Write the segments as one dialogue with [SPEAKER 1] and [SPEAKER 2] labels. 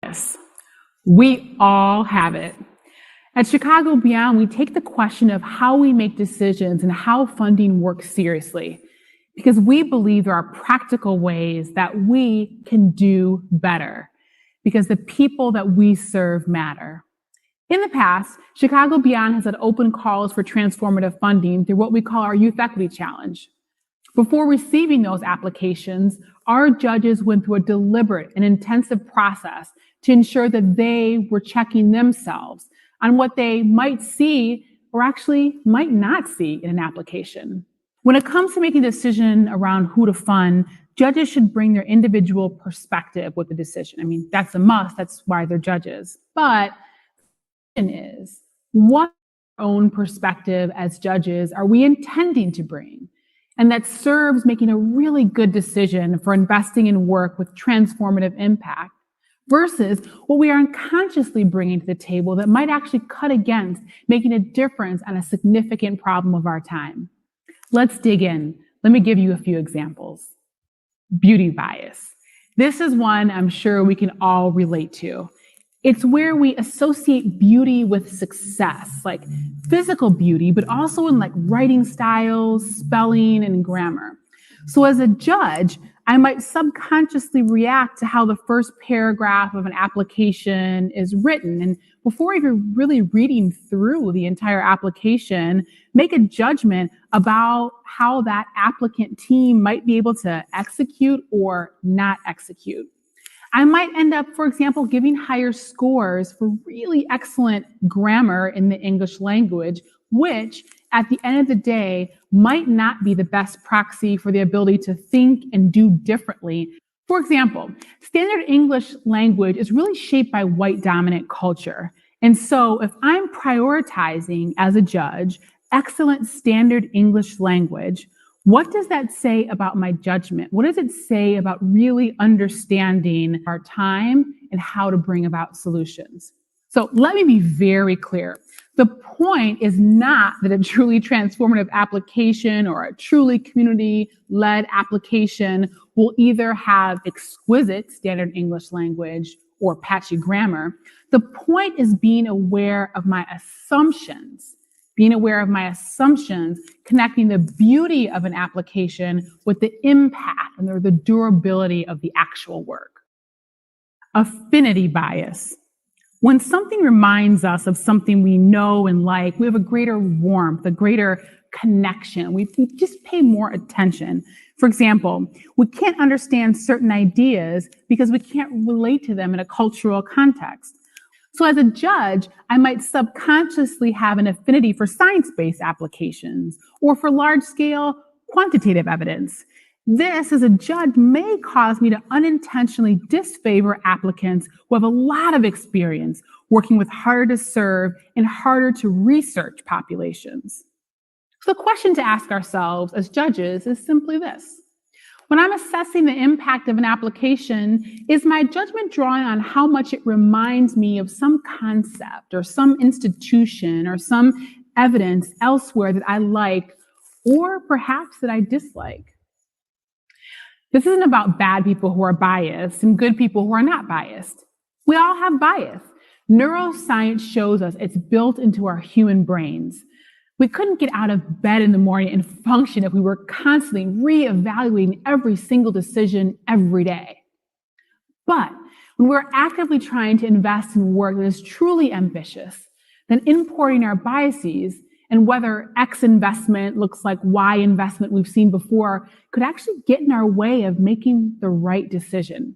[SPEAKER 1] Yes, we all have it. At Chicago Beyond, we take the question of how we make decisions and how funding works seriously, because we believe there are practical ways that we can do better, because the people that we serve matter. In the past, Chicago Beyond has had open calls for transformative funding through what we call our Youth Equity Challenge. Before receiving those applications, our judges went through a deliberate and intensive process to ensure that they were checking themselves on what they might see or actually might not see in an application. When it comes to making a decision around who to fund, judges should bring their individual perspective with the decision. I mean, that's a must. That's why they're judges. But the question is, what own perspective as judges are we intending to bring? And that serves making a really good decision for investing in work with transformative impact versus what we are unconsciously bringing to the table that might actually cut against making a difference on a significant problem of our time. Let's dig in. Let me give you a few examples. Beauty bias. This is one I'm sure we can all relate to. It's where we associate beauty with success, like physical beauty, but also in like writing styles, spelling, and grammar. So as a judge, I might subconsciously react to how the first paragraph of an application is written. And before even really reading through the entire application, make a judgment about how that applicant team might be able to execute or not execute. I might end up, for example, giving higher scores for really excellent grammar in the English language, which at the end of the day might not be the best proxy for the ability to think and do differently. For example, standard English language is really shaped by white dominant culture. And so if I'm prioritizing as a judge excellent standard English language, what does that say about my judgment? What does it say about really understanding our time and how to bring about solutions? So let me be very clear. The point is not that a truly transformative application or a truly community-led application will either have exquisite standard English language or patchy grammar. The point is being aware of my assumptions, connecting the beauty of an application with the impact and the durability of the actual work. Affinity bias. When something reminds us of something we know and like, we have a greater warmth, a greater connection. We just pay more attention. For example, we can't understand certain ideas because we can't relate to them in a cultural context. So as a judge, I might subconsciously have an affinity for science-based applications or for large-scale quantitative evidence. This, as a judge, may cause me to unintentionally disfavor applicants who have a lot of experience working with harder to serve and harder to research populations. So the question to ask ourselves as judges is simply this. When I'm assessing the impact of an application, is my judgment drawn on how much it reminds me of some concept or some institution or some evidence elsewhere that I like or perhaps that I dislike? This isn't about bad people who are biased and good people who are not biased. We all have bias. Neuroscience shows us it's built into our human brains. We couldn't get out of bed in the morning and function if we were constantly reevaluating every single decision every day. But when we're actively trying to invest in work that is truly ambitious, then importing our biases and whether X investment looks like Y investment we've seen before could actually get in our way of making the right decision.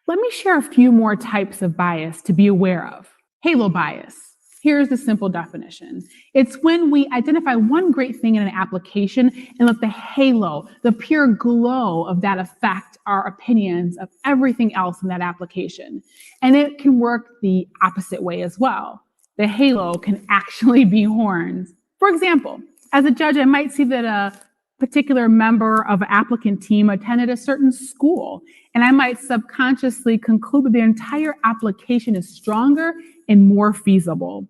[SPEAKER 1] Let me share a few more types of bias to be aware of. Halo bias. Here's the simple definition. It's when we identify one great thing in an application and let the halo, the pure glow of that affect our opinions of everything else in that application. And it can work the opposite way as well. The halo can actually be horns. For example, as a judge, I might see that a particular member of an applicant team attended a certain school, and I might subconsciously conclude that the entire application is stronger and more feasible.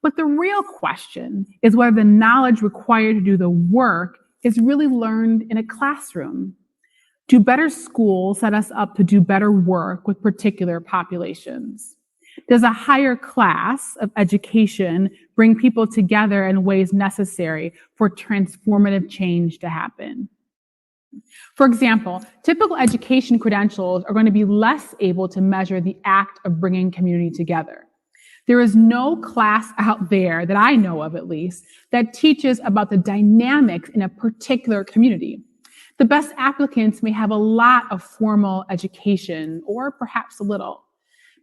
[SPEAKER 1] But the real question is whether the knowledge required to do the work is really learned in a classroom. Do better schools set us up to do better work with particular populations? Does a higher class of education bring people together in ways necessary for transformative change to happen? For example, typical education credentials are going to be less able to measure the act of bringing community together. There is no class out there that I know of, at least, that teaches about the dynamics in a particular community. The best applicants may have a lot of formal education, or perhaps a little,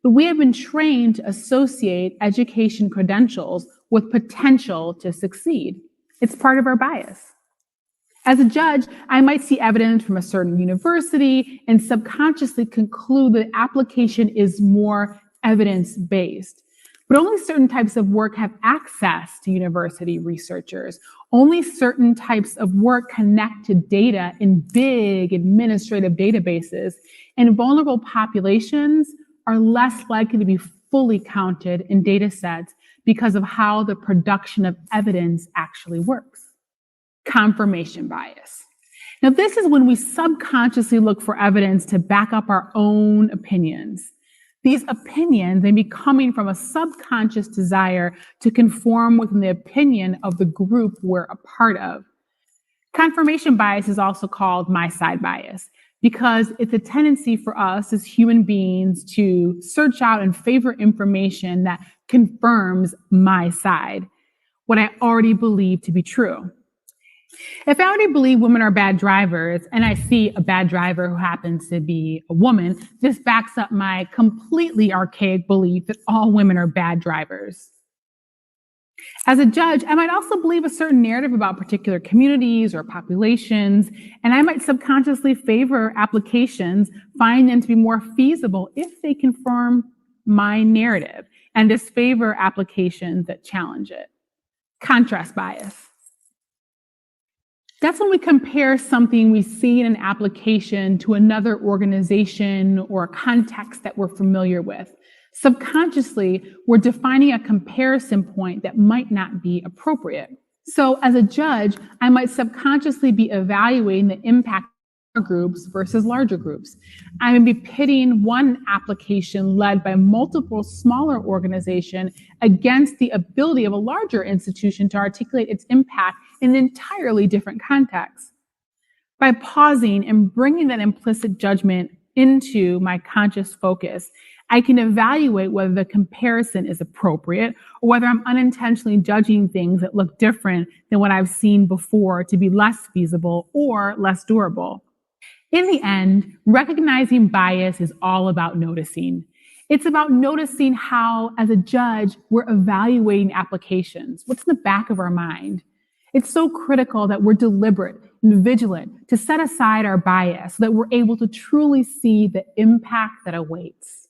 [SPEAKER 1] but we have been trained to associate education credentials with potential to succeed. It's part of our bias. As a judge, I might see evidence from a certain university and subconsciously conclude that application is more evidence-based. But only certain types of work have access to university researchers. Only certain types of work connect to data in big administrative databases, and vulnerable populations are less likely to be fully counted in data sets because of how the production of evidence actually works. Confirmation bias. Now, this is when we subconsciously look for evidence to back up our own opinions. These opinions may be coming from a subconscious desire to conform within the opinion of the group we're a part of. Confirmation bias is also called my side bias because it's a tendency for us as human beings to search out and favor information that confirms my side, what I already believe to be true. If I already believe women are bad drivers and I see a bad driver who happens to be a woman, this backs up my completely archaic belief that all women are bad drivers. As a judge, I might also believe a certain narrative about particular communities or populations, and I might subconsciously favor applications, find them to be more feasible if they confirm my narrative, and disfavor applications that challenge it. Contrast bias. That's when we compare something we see in an application to another organization or a context that we're familiar with. Subconsciously, we're defining a comparison point that might not be appropriate. So as a judge, I might subconsciously be evaluating the impact of groups versus larger groups. I may be pitting one application led by multiple smaller organizations against the ability of a larger institution to articulate its impact in an entirely different context. By pausing and bringing that implicit judgment into my conscious focus, I can evaluate whether the comparison is appropriate or whether I'm unintentionally judging things that look different than what I've seen before to be less feasible or less durable. In the end, recognizing bias is all about noticing. It's about noticing how, as a judge, we're evaluating applications. What's in the back of our mind? It's so critical that we're deliberate and vigilant to set aside our bias so that we're able to truly see the impact that awaits.